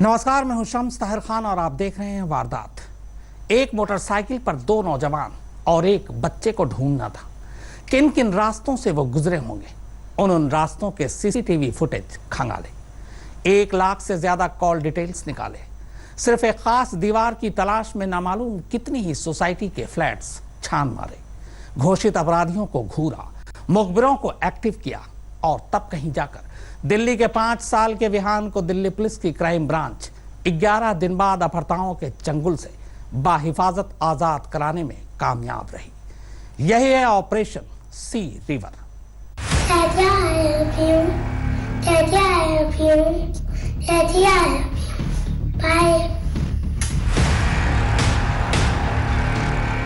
नमस्कार, मैं हूं शम्स ताहिर खान और आप देख रहे हैं वारदात। एक मोटरसाइकिल पर दो नौजवान और एक बच्चे को ढूंढना था। किन किन रास्तों से वो गुजरे होंगे, उन रास्तों के सीसीटीवी फुटेज खंगाले। 1 लाख से ज्यादा कॉल डिटेल्स निकाले। सिर्फ एक खास दीवार की तलाश में नामालूम कितनी ही सोसाइटी के फ्लैट्स छान मारे। घोषित अपराधियों को घूरा, मुखबिरों को एक्टिव किया और तब कहीं जाकर दिल्ली के 5 साल के विहान को दिल्ली पुलिस की क्राइम ब्रांच 11 दिन बाद अपहर्ताओं के चंगुल से बाहिफाजत आजाद कराने में कामयाब रही। यही है operation sea river. Bye.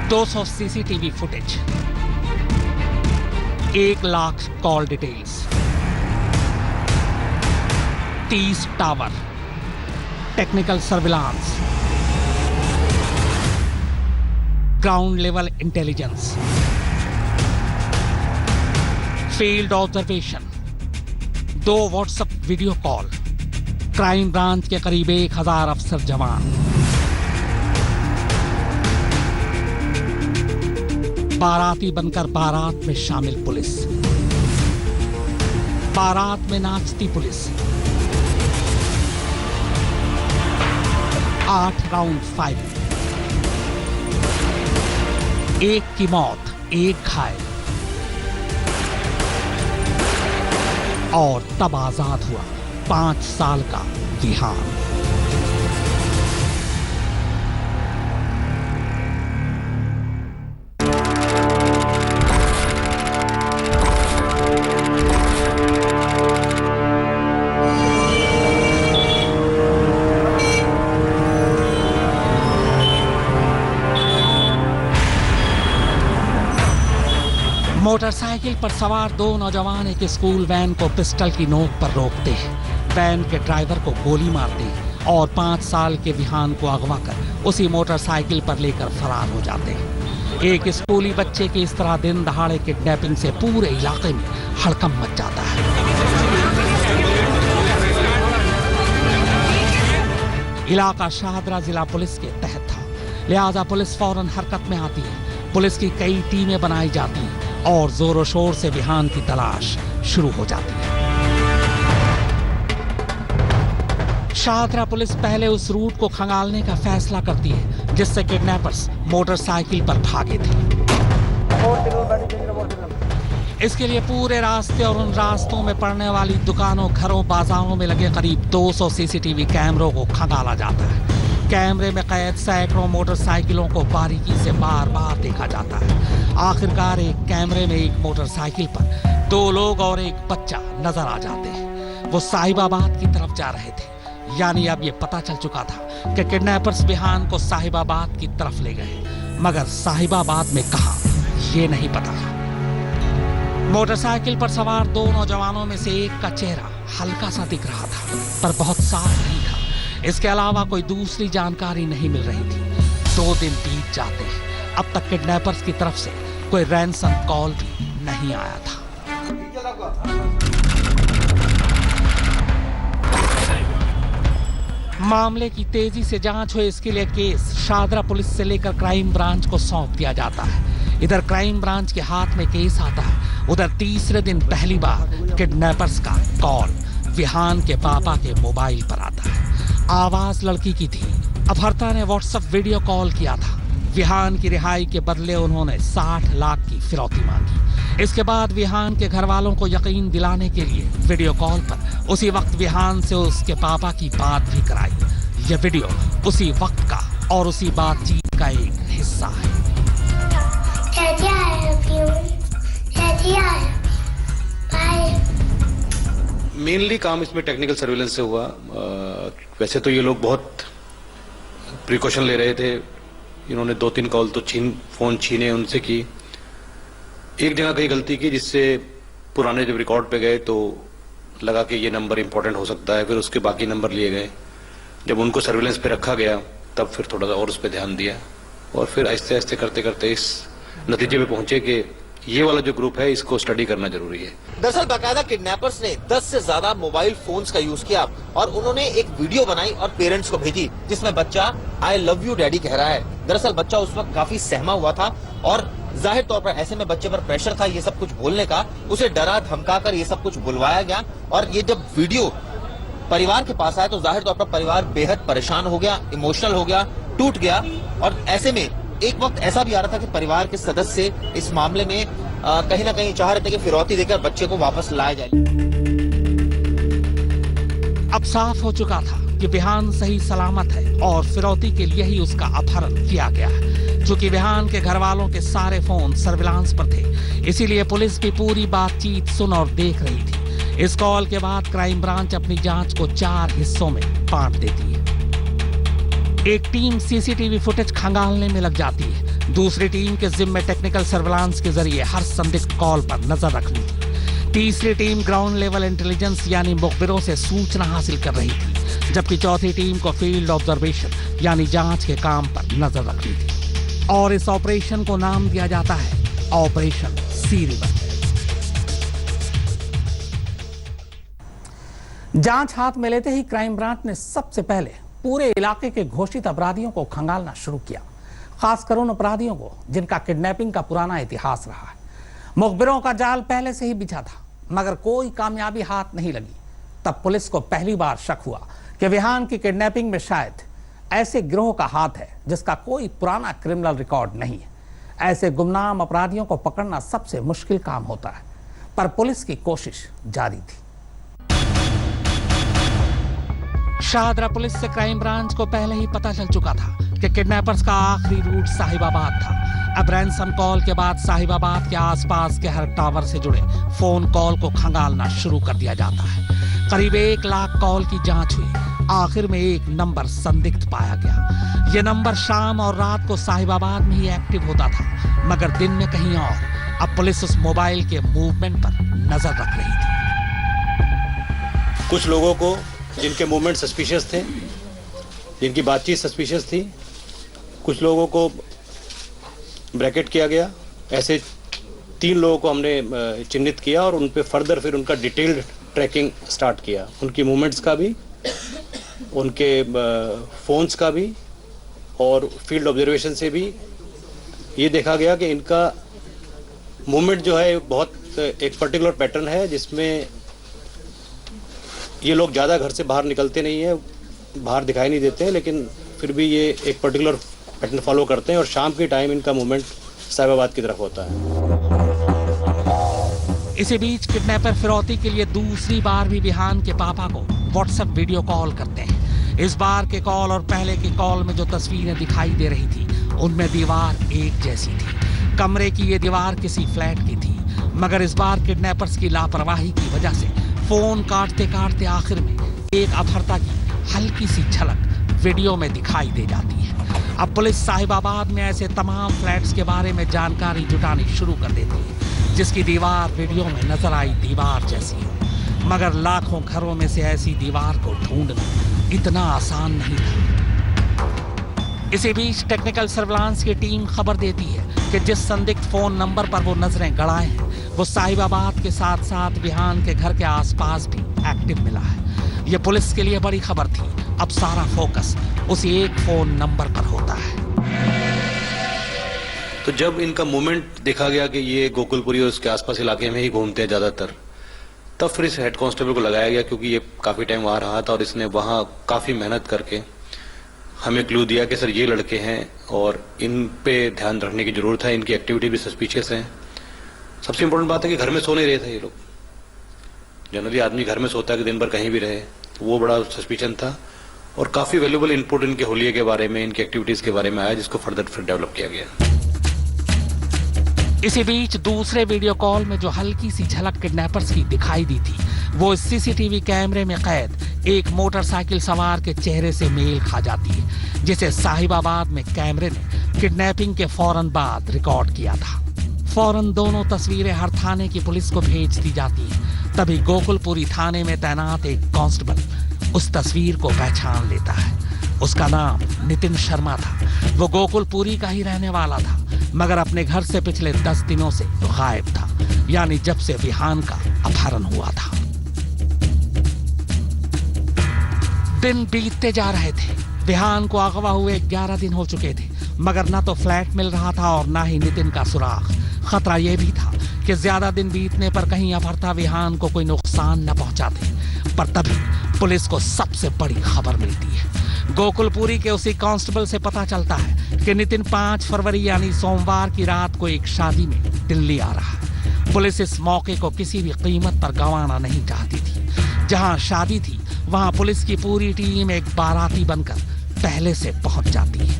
200 CCTV footage, 1 lakh call details, 30 tower, technical surveillance, ground level intelligence, field observation, 2 WhatsApp video call, crime branch के करीब 1000 अफसर जवान, बाराती बनकर बारात में शामिल पुलिस, बारात में नाचती पुलिस, 8 राउंड फायरिंग, 1 की मौत, 1 घायल, और तब आजाद हुआ 5 साल का विहान। मोटरसाइकिल पर सवार 2 नौजवान एक स्कूल वैन को पिस्टल की नोक पर रोकते हैं, वैन के ड्राइवर को गोली मारते हैं और 5 साल के विहान को अगवा कर उसी मोटरसाइकिल पर लेकर फरार हो जाते हैं। एक स्कूली बच्चे की इस तरह दिन दहाड़े किडनैपिंग से पूरे इलाके में हड़कंप मच जाता है। इलाका शाहदरा जिला पुलिस के तहत था, लिहाजा पुलिस फौरन हरकत में आती है। पुलिस की कई टीमें बनाई जाती हैं और जोरों शोर से विहान की तलाश शुरू हो जाती है। शाहदरा पुलिस पहले उस रूट को खंगालने का फैसला करती है जिससे किडनैपर्स मोटरसाइकिल पर भागे थे। इसके लिए पूरे रास्ते और उन रास्तों में पड़ने वाली दुकानों, घरों, बाजारों में लगे करीब 200 सीसीटीवी कैमरों को खंगाला जाता है। कैमरे में कैद सैकड़ों मोटरसाइकिलों को बारीकी से बार बार देखा जाता है। आखिरकार एक कैमरे में एक मोटरसाइकिल पर 2 लोग और एक बच्चा नजर आ जाते हैं। वो साहिबाबाद की तरफ जा रहे थे, यानी अब ये पता चल चुका था कि किडनैपर्स विहान को साहिबाबाद की तरफ ले गए, मगर साहिबाबाद में कहां ये नहीं पता। मोटरसाइकिल पर सवार 2 नौजवानों में से एक का चेहरा हल्का सा दिख रहा था, पर बहुत साफ नहीं था। इसके अलावा कोई दूसरी जानकारी नहीं मिल रही थी। 2 दिन बीत जाते हैं, अब तक किडनैपर्स की तरफ से कोई रैंसम कॉल भी नहीं आया था। मामले की तेजी से जांच हो, इसके लिए केस शाहदरा पुलिस से लेकर क्राइम ब्रांच को सौंप दिया जाता है। इधर क्राइम ब्रांच के हाथ में केस आता है, उधर तीसरे दिन पहली बार किडनैपर्स का कॉल विहान के पापा के मोबाइल पर आता है। आवाज लड़की की थी। अपहर्ता ने व्हाट्सएप वीडियो कॉल किया था। विहान की रिहाई के बदले उन्होंने 60 लाख की फिरौती मांगी। इसके बाद विहान के घर वालों को यकीन दिलाने के लिए वीडियो कॉल पर उसी वक्त विहान से उसके पापा की बात भी कराई। यह वीडियो उसी वक्त का और उसी बातचीत का एक हिस्सा है। मेनली काम इसमें टेक्निकल सर्विलेंस से हुआ। वैसे तो ये लोग बहुत प्रिकॉशन ले रहे थे। इन्होंने 2-3 कॉल तो फोन छीने उनसे की। एक जगह कहीं गलती की जिससे पुराने जब रिकॉर्ड पे गए तो लगा कि ये नंबर इंपॉर्टेंट हो सकता है, फिर उसके बाकी नंबर लिए गए। जब उनको सर्विलेंस पे रखा गया तब फिर थोड़ा सा और उस पर ध्यान दिया और फिर आहिस्ते आहिस्ते करते करते इस नतीजे पे पहुंचे कि ये वाला जो ग्रुप है इसको स्टडी करना जरूरी है। दरअसल बाकायदा किडनैपर्स ने 10 से ज्यादा मोबाइल फोन्स का यूज किया और उन्होंने एक वीडियो बनाई और पेरेंट्स को भेजी जिसमें बच्चा आई लव यू डैडी कह रहा है। दरअसल बच्चा उस वक्त काफी सहमा हुआ था और जाहिर तौर पर ऐसे में बच्चे पर प्रेशर था ये सब कुछ बोलने का, उसे डरा धमका कर ये सब कुछ बुलवाया गया और ये जब वीडियो परिवार के पास आया तो जाहिर तौर पर परिवार बेहद परेशान हो गया, इमोशनल हो गया, टूट गया और ऐसे में एक वक्त ऐसा भी आ रहा था कि परिवार के सदस्य इस मामले में कहीं ना कहीं चाह रहे थे कि फिरौती देकर बच्चे को वापस लाया जाए। अब साफ हो चुका था कि विहान सही सलामत है और फिरौती के लिए ही उसका अपहरण किया गया है। चूंकि विहान के घर वालों के सारे फोन सर्विलांस पर थे, इसीलिए पुलिस भी पूरी बातचीत सुन और देख रही थी। इस कॉल के बाद क्राइम ब्रांच अपनी जांच को 4 हिस्सों में बांट देती है। एक टीम सीसीटीवी फुटेज खंगालने में लग जाती है, दूसरी टीम के जिम्मे टेक्निकल सर्विलांस के जरिए हर संदिग्ध कॉल पर नजर रखनी थी। तीसरी टीम ग्राउंड लेवल इंटेलिजेंस यानी मुखबिरों से सूचना हासिल कर रही थी, जबकि चौथी टीम को फील्ड ऑब्जर्वेशन यानी जांच के काम पर नजर रखनी थी। और इस ऑपरेशन को नाम दिया जाता है ऑपरेशन सी रिवर। जांच हाथ में लेते ही क्राइम ब्रांच ने सबसे पहले पूरे इलाके के घोषित अपराधियों को खंगालना शुरू किया, खासकर उन अपराधियों को जिनका किडनैपिंग का पुराना इतिहास रहा है। मुखबिरों का जाल पहले से ही बिछा था, मगर कोई कामयाबी हाथ नहीं लगी। तब पुलिस को पहली बार शक हुआ कि विहान की किडनैपिंग में शायद ऐसे गिरोह का हाथ है जिसका कोई पुराना क्रिमिनल रिकॉर्ड नहीं है। ऐसे गुमनाम अपराधियों को पकड़ना सबसे मुश्किल काम होता है, पर पुलिस की कोशिश जारी थी। शाहदरा पुलिस से क्राइम ब्रांच को पहले ही पता चल चुका था कि किडनैपर्स का आखिरी रूट साहिबाबाद था। अब रैंसम कॉल के बाद साहिबाबाद के आसपास के हर टावर से जुड़े फोन कॉल को खंगालना शुरू कर दिया जाता है। करीब 1 लाख कॉल की जांच हुई। आखिर में एक नंबर संदिग्ध पाया गया। यह नंबर शाम और रात को साहिबाबाद में ही एक्टिव होता था, मगर दिन में कहीं और। अब पुलिस उस मोबाइल के मूवमेंट पर नजर रख रही थी। कुछ लोगों को जिनके मूवमेंट सस्पिशियस थे, जिनकी बातचीत सस्पिशियस थी, कुछ लोगों को ब्रैकेट किया गया। ऐसे 3 लोगों को हमने चिन्हित किया और उन पे फर्दर फिर उनका डिटेल्ड ट्रैकिंग स्टार्ट किया, उनकी मूवमेंट्स का भी, उनके फोन्स का भी और फील्ड ऑब्जर्वेशन से भी ये देखा गया कि इनका मूवमेंट जो है बहुत एक पर्टिकुलर पैटर्न है, जिसमें ये लोग ज़्यादा घर से बाहर निकलते नहीं हैं, बाहर दिखाई नहीं देते हैं, लेकिन फिर भी ये एक पर्टिकुलर पैटर्न फॉलो करते हैं और शाम के टाइम इनका मूवमेंट साहिबाबाद की तरफ होता है। इसी बीच किडनैपर फिरौती के लिए दूसरी बार भी विहान के पापा को व्हाट्सएप वीडियो कॉल करते हैं। इस बार के कॉल और पहले के कॉल में जो तस्वीरें दिखाई दे रही थी उनमें दीवार एक जैसी थी। कमरे की ये दीवार किसी फ्लैट की थी, मगर इस बार किडनैपर्स की लापरवाही की वजह से फोन काटते काटते आखिर में एक अपहर्ता की हल्की सी झलक वीडियो में दिखाई दे जाती है। अब पुलिस साहिबाबाद में ऐसे तमाम फ्लैट्स के बारे में जानकारी जुटानी शुरू कर देती है, जिसकी दीवार वीडियो में नजर आई दीवार जैसी हो। मगर लाखों घरों में से ऐसी दीवार को ढूंढना इतना आसान नहीं था। इसी बीच टेक्निकल सर्विलांस की टीम खबर देती है कि जिस संदिग्ध फोन नंबर पर वो नजरें गड़ाए हैं वो साहिबाबाद के साथ साथ विहान के घर के आसपास भी एक्टिव मिला है। ये पुलिस के लिए बड़ी खबर थी। अब सारा फोकस उसी एक फोन नंबर पर होता है। तो जब इनका मूवमेंट देखा गया कि ये गोकुलपुरी और उसके आसपास इलाके में ही घूमते हैं ज्यादातर, तब फिर इस हेड कांस्टेबल को लगाया गया, क्योंकि ये काफी टाइम वहां रहा था और इसने वहां काफी मेहनत करके हमें क्लू दिया कि सर ये लड़के हैं और इन पे ध्यान रखने की जरूरत है, इनकी एक्टिविटी भी सस्पिशियस है। सबसे इंपॉर्टेंट बात है कि घर में सो नहीं रहे थे ये लोग। जनरली आदमी घर में सोता है कि दिन भर कहीं भी रहे, तो वो बड़ा सस्पिशन था। और काफी वैल्यूएबल इनपुट इनके होलिये के बारे में, इनकी एक्टिविटीज के बारे में आया, जिसको फर्दर फिर डेवलप किया गया। इसी बीच दूसरे वीडियो कॉल में जो हल्की सी झलक किडनैपर्स की दिखाई दी थी वो सीसीटीवी कैमरे में कैद एक मोटरसाइकिल सवार के चेहरे से मेल खा जाती है, जिसे साहिबाबाद में कैमरे ने किडनैपिंग के फौरन बाद रिकॉर्ड किया था। फौरन दोनों तस्वीरें हर थाने की पुलिस को भेज दी जाती हैं। तभी गोकुलपुरी थाने में तैनात एक कांस्टेबल उस तस्वीर को पहचान लेता है। उसका नाम नितिन शर्मा था। वो गोकुलपुरी का ही रहने वाला था, मगर अपने घर से पिछले 10 दिनों से गायब था, यानी जब से विहान का अपहरण हुआ था। दिन बीतते जा रहे थे। विहान को अगवा हुए 11 दिन हो चुके थे, मगर ना तो फ्लैट मिल रहा था और ना ही नितिन का सुराग। खतरा यह भी था कि ज्यादा दिन बीतने पर कहीं अपहर्ता विहान को कोई नुकसान न पहुंचाते। पर तभी पुलिस को सबसे बड़ी खबर मिलती है। गोकुलपुरी के उसी कांस्टेबल से पता चलता है कि नितिन 5 फरवरी यानी सोमवार की रात को एक शादी में दिल्ली आ रहा है। पुलिस इस मौके को किसी भी कीमत पर गंवाना नहीं चाहती थी। जहां शादी थी वहां पुलिस की पूरी टीम एक बाराती बनकर पहले से पहुंच जाती है।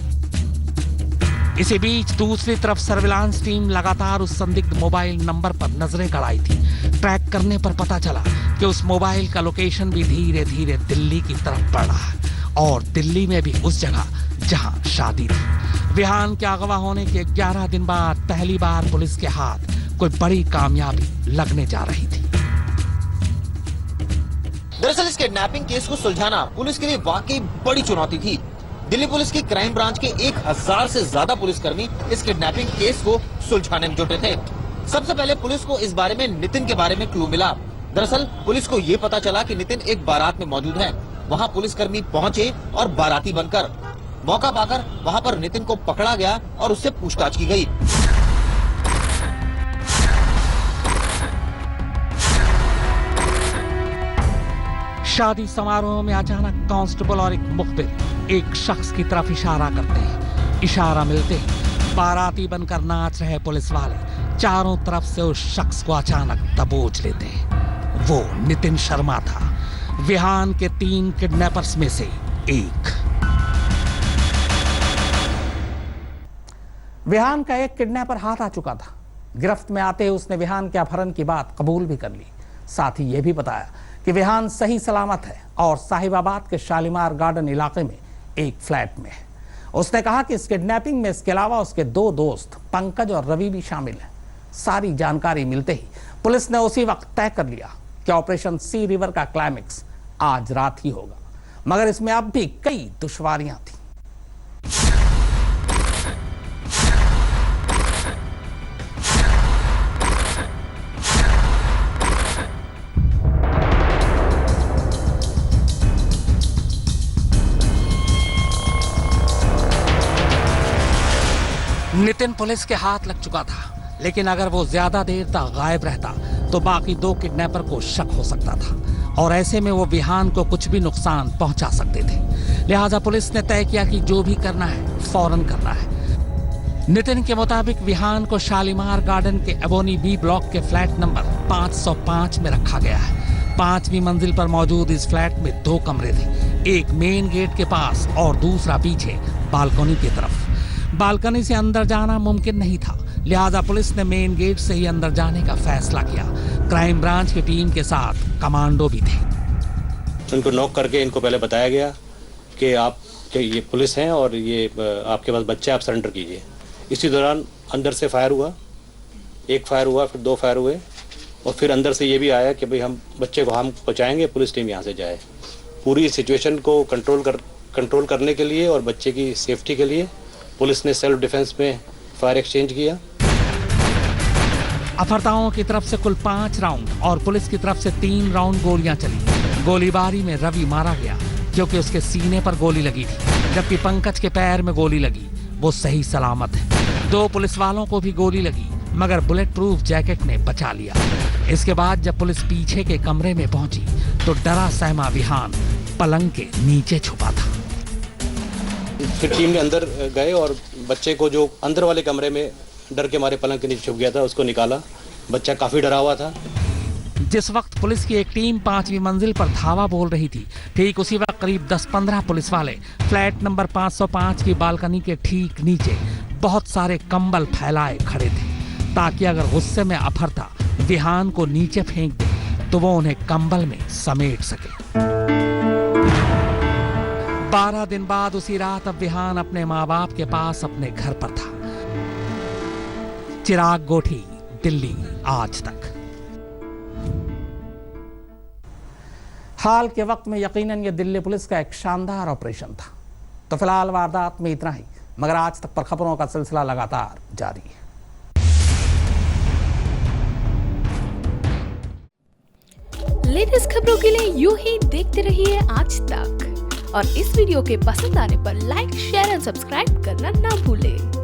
इसी बीच दूसरी तरफ सर्विलांस टीम लगातार उस संदिग्ध मोबाइल नंबर पर नजरें गड़ाई थी। ट्रैक करने पर पता चला कि उस मोबाइल का लोकेशन भी धीरे धीरे दिल्ली की तरफ बढ़ रहा है, और दिल्ली में भी उस जगह जहां शादी थी। विहान के अगवा होने के 11 दिन बाद पहली बार पुलिस के हाथ कोई बड़ी कामयाबी लगने जा रही थी। दरअसल इस किडनैपिंग केस को सुलझाना पुलिस के लिए वाकई बड़ी चुनौती थी। दिल्ली पुलिस की क्राइम ब्रांच के 1000 से ज्यादा पुलिसकर्मी इस किडनैपिंग केस को सुलझाने में जुटे थे। सबसे पहले पुलिस को इस बारे में नितिन के बारे में क्लू मिला। दरअसल पुलिस को ये पता चला कि नितिन एक बारात में मौजूद है। वहां पुलिसकर्मी पहुंचे और बाराती बनकर मौका पाकर वहां पर नितिन को पकड़ा गया और उससे पूछताछ की गई। शादी समारोह में अचानक कांस्टेबल और एक मुखबिर एक शख्स की तरफ इशारा करते हैं। इशारा मिलते ही बाराती बनकर नाच रहे पुलिस वाले चारों तरफ से उस शख्स को अचानक दबोच लेते हैं। वो नितिन शर्मा था, विहान के 3 किडनैपर्स में से एक। विहान का एक किडनैपर हाथ आ चुका था। गिरफ्त में आते ही उसने विहान के अपहरण की बात कबूल भी कर ली। साथ ही यह भी बताया कि विहान सही सलामत है और साहिबाबाद के शालीमार गार्डन इलाके में एक फ्लैट में है। उसने कहा कि इस किडनैपिंग में इसके अलावा उसके 2 दोस्त पंकज और रवि भी शामिल हैं। सारी जानकारी मिलते ही पुलिस ने उसी वक्त तय कर लिया कि ऑपरेशन सी रिवर का क्लाइमेक्स आज रात ही होगा, मगर इसमें अब भी कई दुश्वारियां थी। नितिन पुलिस के हाथ लग चुका था, लेकिन अगर वो ज्यादा देर तक गायब रहता तो बाकी 2 किडनैपर को शक हो सकता था और ऐसे में वो विहान को कुछ भी नुकसान पहुंचा सकते थे। लिहाजा पुलिस ने तय किया कि जो भी करना है फौरन करना है। नितिन के मुताबिक विहान को शालीमार गार्डन के एबोनी बी ब्लॉक के फ्लैट नंबर 505 में रखा गया है। 5वीं मंजिल पर मौजूद इस फ्लैट में 2 कमरे थे, एक मेन गेट के पास और दूसरा पीछे बालकनी की तरफ। बालकनी से अंदर जाना मुमकिन नहीं था, लिहाजा पुलिस ने मेन गेट से ही अंदर जाने का फैसला किया। क्राइम ब्रांच की टीम के साथ कमांडो भी थे। उनको नॉक करके इनको पहले बताया गया कि आप ये पुलिस हैं और ये आपके पास बच्चा, आप सरेंडर कीजिए। इसी दौरान अंदर से फायर हुआ, 1 फायर हुआ, फिर 2 फायर हुए और फिर अंदर से ये भी आया कि भाई हम बच्चे को हम पहुँचाएंगे, पुलिस टीम यहाँ से जाए। पूरी सिचुएशन को कंट्रोल करने के लिए और बच्चे की सेफ्टी के लिए पुलिस ने सेल्फ डिफेंस में फायर एक्सचेंज किया। अपहर्ताओं की तरफ से कुल 5 राउंड और पुलिस की तरफ से 3 राउंड गोलियां चली। गोलीबारी में रवि मारा गया क्योंकि उसके सीने पर गोली लगी थी, जबकि पंकज के पैर में गोली लगी, वो सही सलामत है। 2 पुलिस वालों को भी गोली लगी, मगर बुलेट प्रूफ जैकेट ने बचा लिया। इसके बाद जब पुलिस पीछे के कमरे में पहुंची तो डरा सहमा विहान पलंग के नीचे छुपा था। फिर टीम ने अंदर गए और बच्चे को जो अंदर वाले कमरे में डर के मारे पलंग के नीचे छुप गया था उसको निकाला। बच्चा काफी डरा हुआ था। जिस वक्त पुलिस की एक टीम 5वीं मंजिल पर धावा बोल रही थी, ठीक उसी वक्त करीब 10-15 पुलिस वाले फ्लैट नंबर 505 की बालकनी के ठीक नीचे बहुत सारे कंबल फैलाए खड़े थे, ताकि अगर गुस्से में अपहर्ता विहान को नीचे फेंक दे तो वो उन्हें कंबल में समेट सके। 12 दिन बाद उसी रात अब विहान अपने माँ बाप के पास अपने घर पर था। चिराग गोठी, दिल्ली आज तक। हाल के वक्त में यकीनन यह दिल्ली पुलिस का एक शानदार ऑपरेशन था। तो फिलहाल वारदात में इतना ही, मगर आज तक पर खबरों का सिलसिला लगातार जारी है। लेटेस्ट खबरों के लिए यूं ही देखते रहिए आज तक, और इस वीडियो के पसंद आने पर लाइक, शेयर एंड सब्सक्राइब करना ना भूलें।